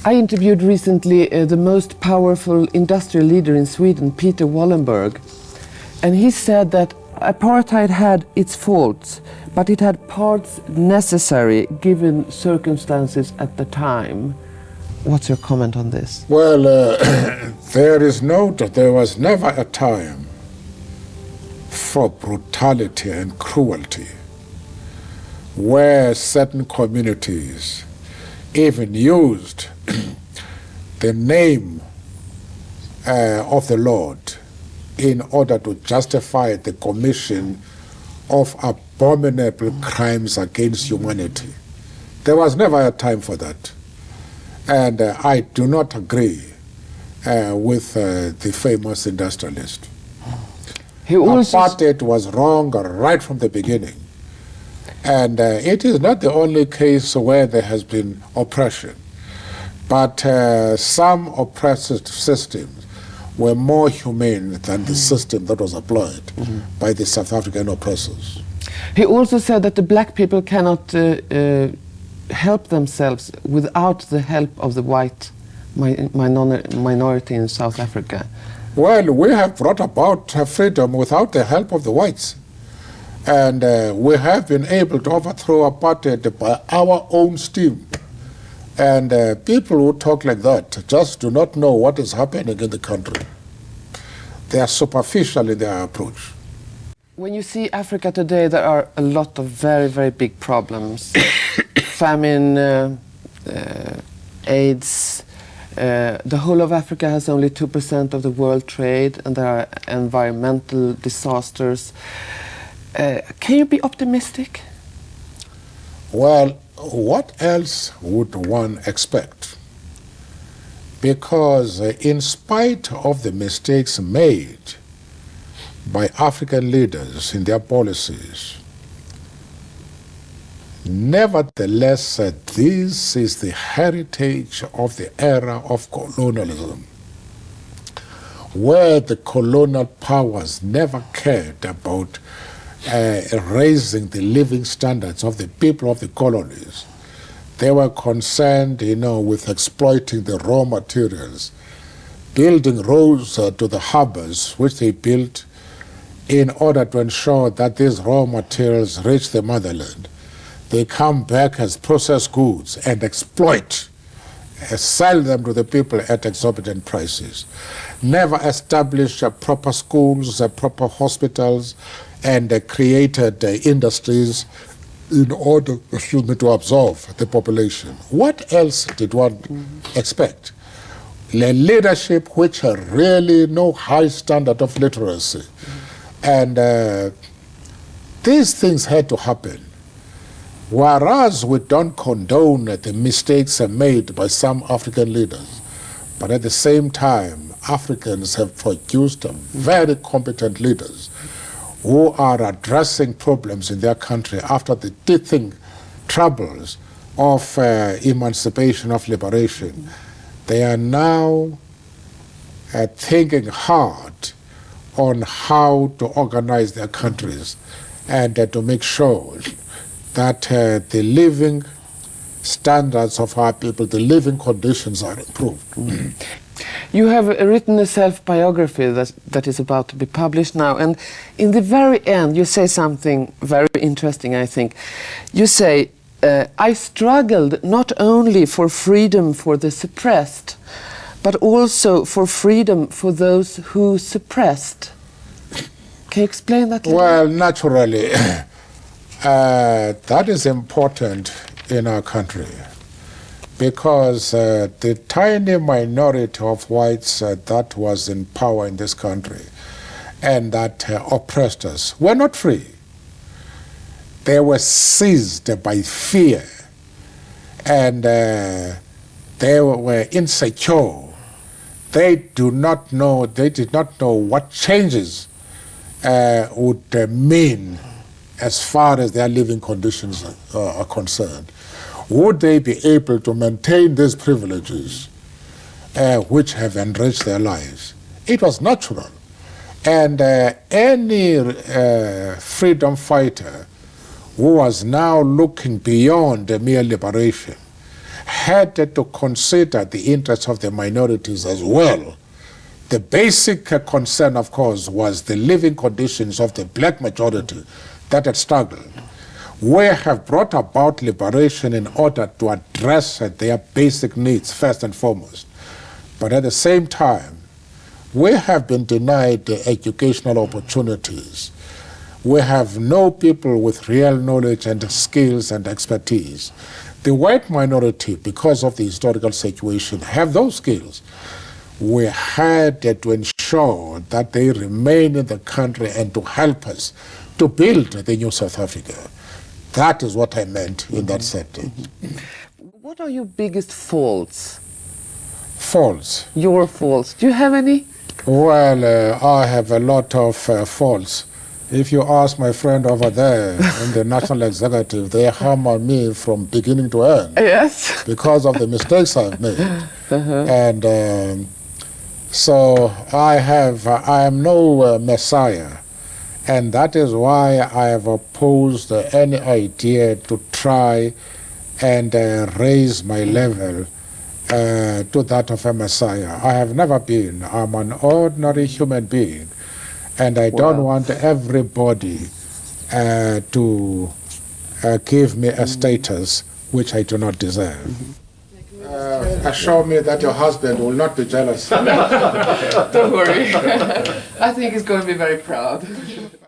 I interviewed recently the most powerful industrial leader in Sweden, Peter Wallenberg, and he said that apartheid had its faults, but it had parts necessary given circumstances at the time. What's your comment on this? Well, there is no doubt there was never a time for brutality and cruelty where certain communities even used the name of the Lord in order to justify the commission of abominable crimes against humanity. There was never a time for that. And I do not agree with the famous industrialist. Apartheid was wrong right from the beginning. And it is not the only case where there has been oppression. But some oppressive systems were more humane than the system that was employed by the South African oppressors. He also said that the black people cannot help themselves without the help of the white minority in South Africa. Well, we have brought about freedom without the help of the whites. And we have been able to overthrow apartheid by our own steam. And people who talk like that just do not know what is happening in the country. They are superficial in their approach. When you see Africa today, there are a lot of very, very big problems. Famine, AIDS. The whole of Africa has only 2% of the world trade, and there are environmental disasters. Can you be optimistic? Well, what else would one expect? Because in spite of the mistakes made by African leaders in their policies, nevertheless, this is the heritage of the era of colonialism, where the colonial powers never cared about raising the living standards of the people of the colonies. They were concerned, with exploiting the raw materials, building roads to the harbors, which they built in order to ensure that these raw materials reach the motherland. They come back as processed goods and exploit, sell them to the people at exorbitant prices. Never established proper schools, proper hospitals, and created industries in order, to absorb the population. What else did one expect? The leadership which had really no high standard of literacy. And these things had to happen. Whereas we don't condone the mistakes made by some African leaders, but at the same time, Africans have produced very competent leaders who are addressing problems in their country after the teething troubles of emancipation, of liberation. They are now thinking hard on how to organize their countries and to make sure that the living standards of our people, the living conditions are improved. You have written a self-biography that is about to be published now, and in the very end you say something very interesting, I think. You say, I struggled not only for freedom for the suppressed, but also for freedom for those who suppressed. Can you explain that? Well, naturally, that is important in our country, because the tiny minority of whites that was in power in this country and that oppressed us were not free. They were seized by fear, and they were insecure. They did not know what changes would mean as far as their living conditions are concerned. Would they be able to maintain these privileges which have enriched their lives? It was natural. And any freedom fighter who was now looking beyond mere liberation had to consider the interests of the minorities as well. The basic concern, of course, was the living conditions of the black majority that had struggled. We have brought about liberation in order to address their basic needs first and foremost. But at the same time, we have been denied educational opportunities. We have no people with real knowledge and skills and expertise. The white minority, because of the historical situation, have those skills. We had to ensure that they remain in the country and to help us to build the new South Africa. That is what I meant in that setting. What are your biggest faults? Faults? Your faults. Do you have any? Well, I have a lot of faults. If you ask my friend over there in the National Executive, they hammer me from beginning to end. Yes. Because of the mistakes I've made. And so I am no messiah. And that is why I have opposed any idea to try and raise my level to that of a messiah. I have never been. I'm an ordinary human being. And I don't want everybody to give me a status which I do not deserve. Assure me that your husband will not be jealous. Don't worry. I think he's going to be very proud.